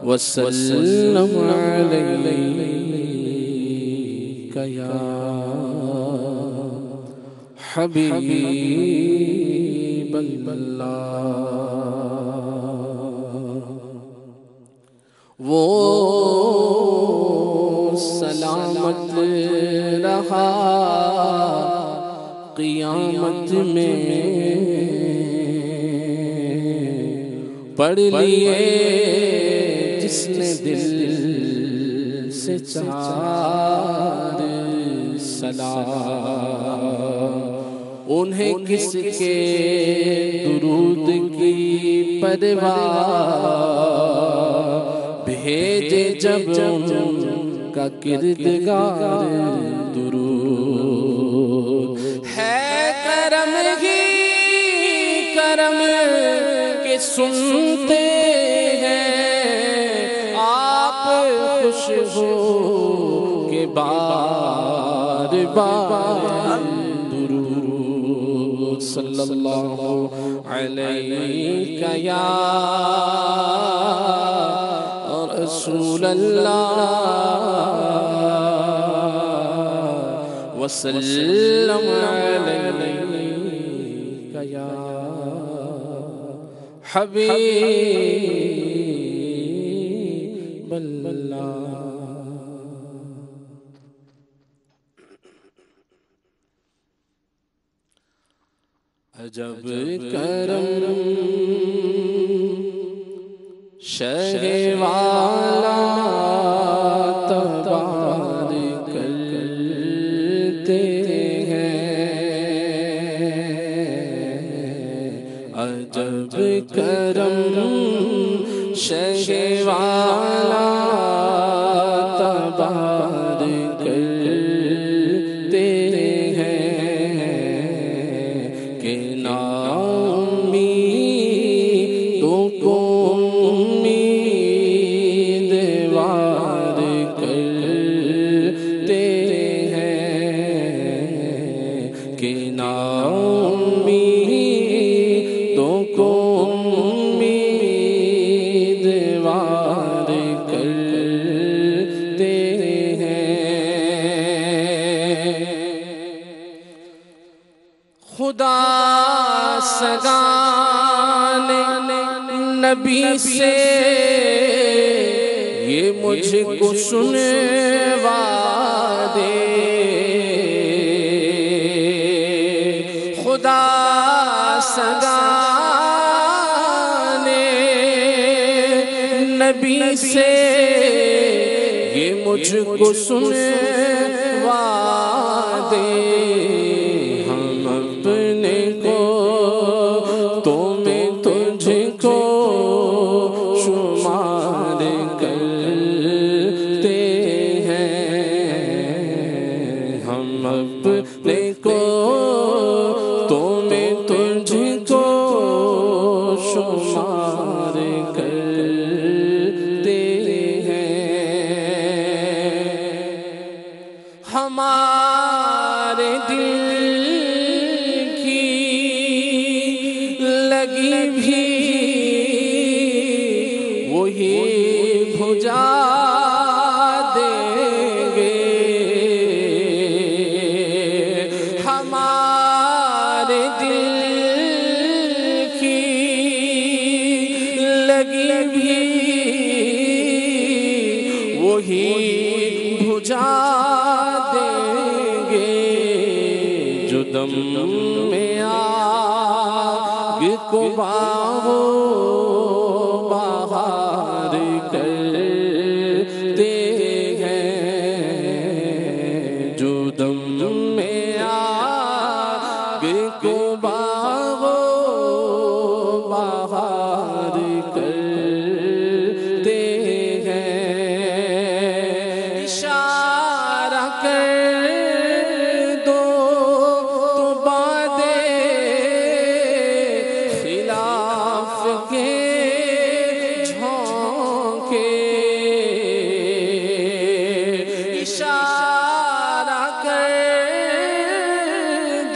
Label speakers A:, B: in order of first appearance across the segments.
A: وسلم علیک یا حبیب اللہ۔ وہ سلامت رہا قیامت میں، پڑھ لیے جس نے دل سے چار سلام، انہیں کس کے درود کی پرواہ، بھیجے جب کا کردگار درود ہے۔ کرم ہی کرم کے سنتے ہیں آپ، خوش ہو کہ بار بار درود صلی اللہ علیہ یا رسول اللہ، وسلم علیک یا حبیب اللہ۔ عجب کرم شہ والا تبارک کرتے ہیں، عجب کرم شہ والا تبارک کرتے ہیں، کہ نا امیدوں کو امیدوار کرتے ہیں، کہ نا امیدوں کو امیدوار کرتے ہیں۔ خدا سگان نبی سے یہ مجھ کو سنوا دے، خدا سگان نبی سے یہ مجھ کو سنوا دے، ہم اپنے کو تمہیں تجھ کو شمار کرتے ہیں، ہم اپنے کو تمہیں تجھ کو شمار کرتے ہیں۔ ہمارے دل کی لگی بھی وہی بھجا دیں گے، ہمارے دل کی لگی بھی وہی بھجا دیں گے، جو دم میں آگ کو باہو بہار کرتے ہیں، جو دم میں آگ کو باہو بہار کرتے ہیں، اشارہ کر دو تو بادے خلاف کے جھونکے، اشارہ کر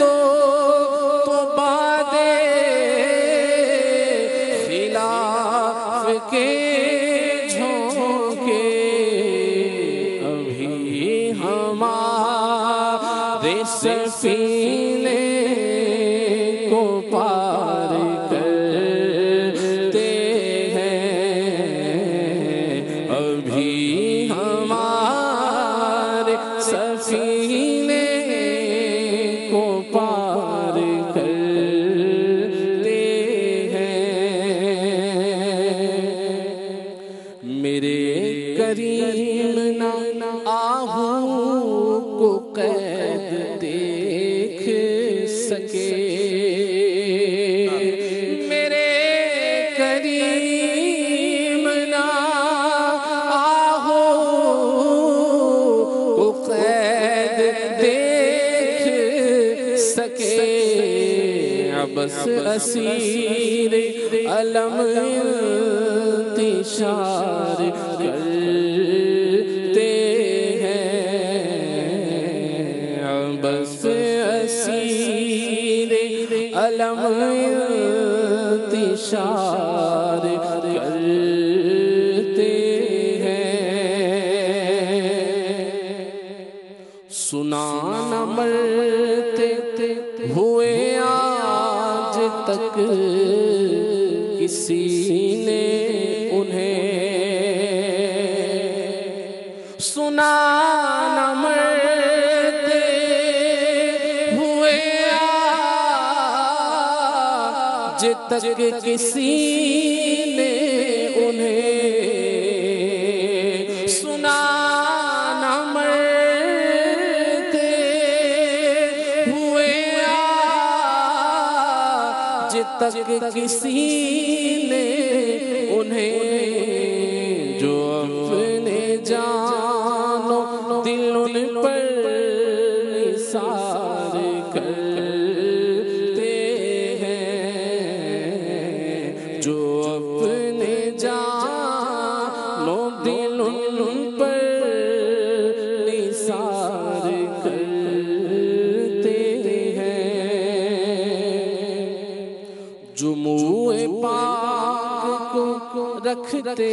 A: دو تو بادے خلاف کے جھونکے، سفینے کو پار کرتے ہیں، ابھی ہمارے سفینے کو پار کرتے ہیں۔ میرے کریم نہ آہوں کو قید دیکھ سکے، میرے کریم نہ آہوں کو قید دیکھ سکے، بس اسیر علم انتشار کرتے ہیں، بس اسیر علم انتشار کرتے ہیں۔ سنا نہ مرتے ہوئے آج تک کسی نے انہیں، سنا نہ مرتے ہوئے آج تک کسی نے انہیں، سنا نہ مرتے ہوئے آج تک کسی نے انہیں، جو اپنے جان و دل ان پر نثار کرتے ہیں، جو اپنے جان و دل ان پر نثار کرتے ہیں، جموع پاک کو رکھتے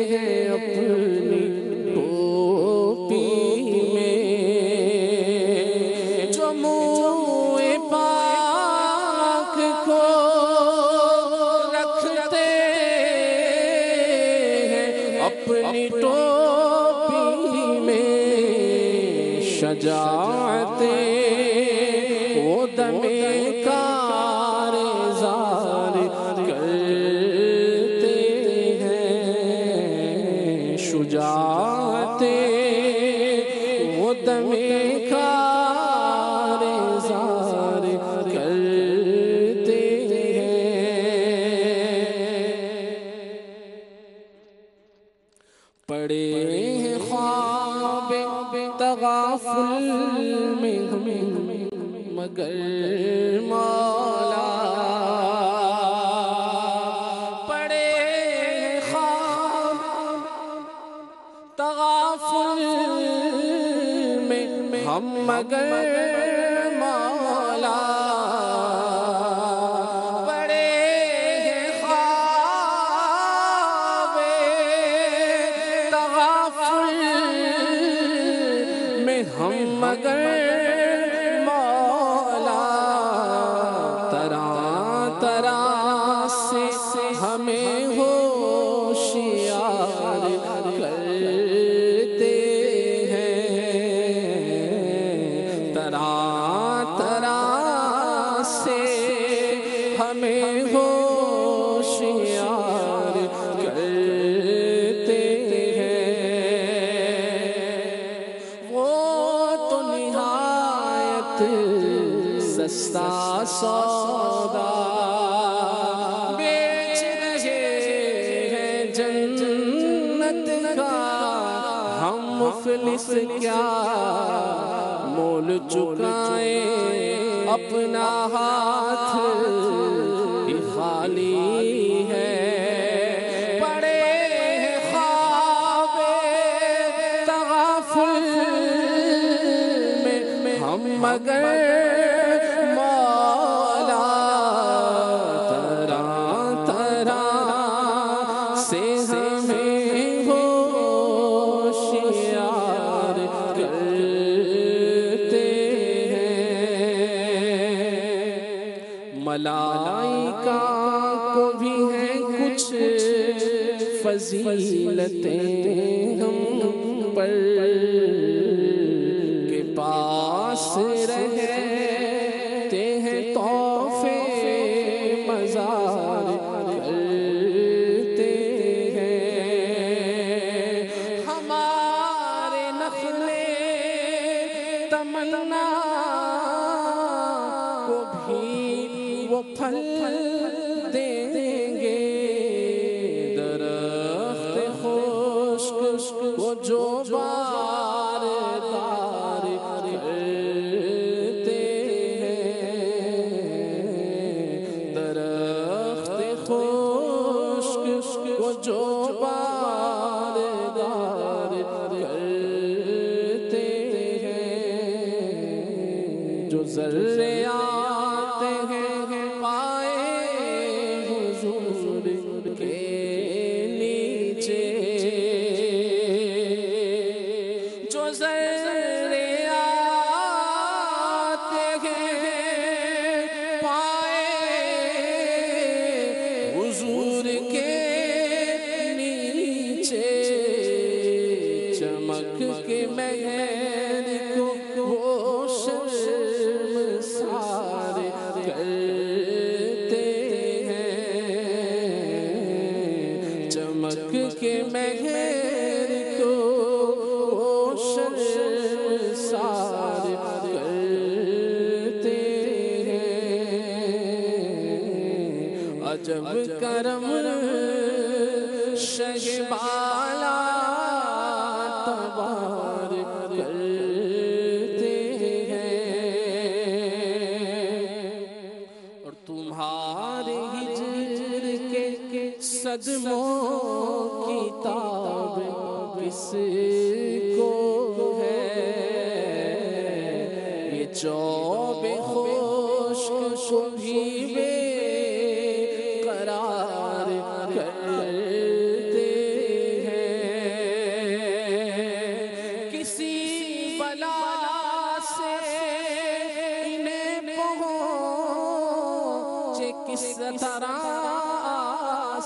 A: ہیں اپنی ٹوپی میں، جموع پاک کو رکھتے ہیں اپنی ٹوپی میں، شجاعتیں وہ دم کار زار کرتے ہیں، شجاعتیں وہ دم کار زار کرتے ہیں۔ پڑے ہیں خواب تغافل میں مگر مولا، پڑے ہیں خواب تغافل میں ہم مگر مولا، پڑے ہیں خواب تغافل میں ہم مگر مولا، طرح طرح سے ہمیں ہوشیار کرتے ہیں، طرح طرح سے ہمیں ہوشیار کرتے ہیں، وہ تو نہایت سستا سودا بیچ رہے ہیں جنت کا، ہم مفلس کیا مول چکائیں، اپنا ہاتھ ہی خالی ہے، پڑے ہیں خواب تغافل میں ہم مگر مولا، طرح طرح سے ہمیں ہوشیار کرتے ہیں، فضیلتیں ہم پر کے پاس رہتے ہیں تحفے مزار کرتے ہیں ہمارے نخلے تمنا کو بھی وہ پھل دیں گے درخت خشک وہ جو بار دار کرتے ہیں درخت خشک وہ جو بار دار کرتے ہیں جو ذرے آتے ہیں پائے حضور کے نیچے جو ذرے آتے ہیں پائے حضور کے نیچے چمک کے مہر کو وہ شرمسار کرتے ہیں چمک کے مہر کو وہ شرمسار کرتے ہیں عجب کرم شہبالا تبار کرتے ہیں اور تمہارے ہجر کے صدموں کی تاب کس کو ہے یہ چوب خشک کو بھی بے قرار کرتے ہیں کسی بلا سے انہیں پہنچے کس طرح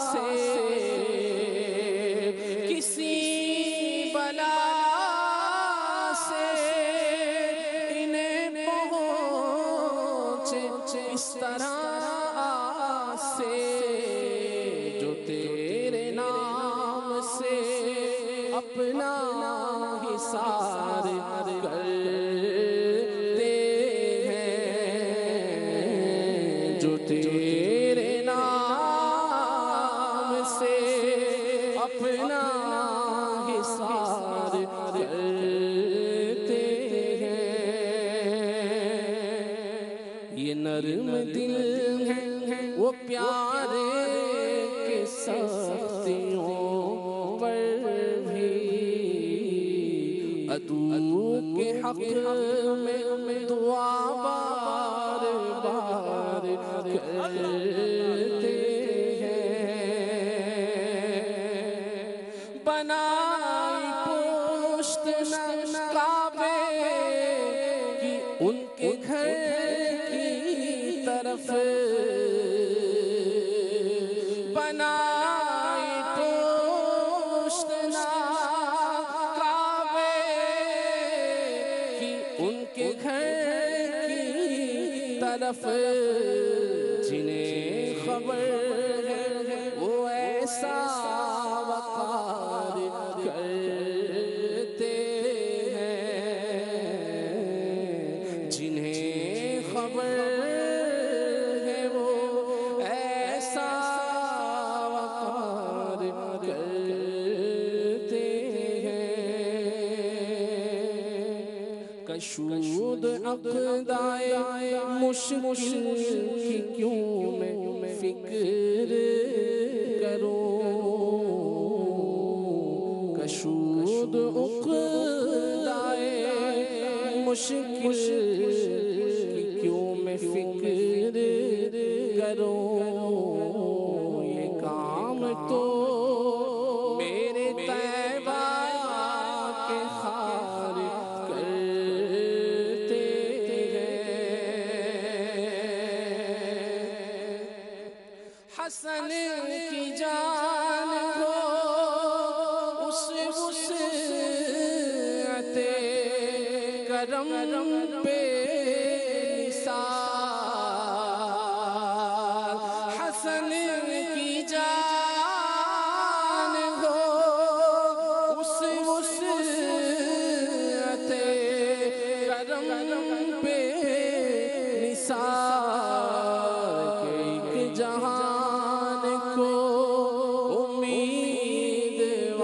A: سے کسی بلا سے انہیں پہنچے اس طرح سے جو تیرے نام سے اپنا حصار کرتے ہیں جو تیرے نام سے اپنا حصار کرتے ہیں یہ نرم دل ہیں وہ پیارے کے سختیوں پر بھی عدو کے حق میں دعا بار بار کرتے ہیں بنائی پشت کعبے کی ان کے گھر کی طرف بنائی پشت کعبے کی ان کے گھر کی طرف جنہیں خبر ہے وہ ایسا وقار کرتے ہیں جنہیں خبر ہے وہ ایسا وقار کرتے ہیں کشود عقدائے مشکل کی کیوں میں فکر کروں کشود عقدائے مشکل کی کیوں میں فکر کروں یہ کام تو میرے طیبہ کے خار کرتے ہیں حسن کی جان ہو کرم پہ نثار حسن کی جان ہو اس وسعت کرم پہ نثار کہ ایک جہان کو امیدوار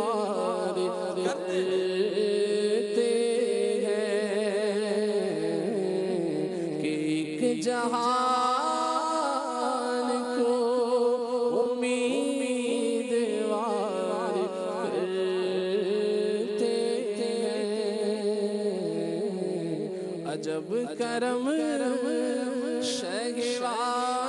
A: کرتے جہان کو امیدوار کرتے ہیں عجب کرم شہوار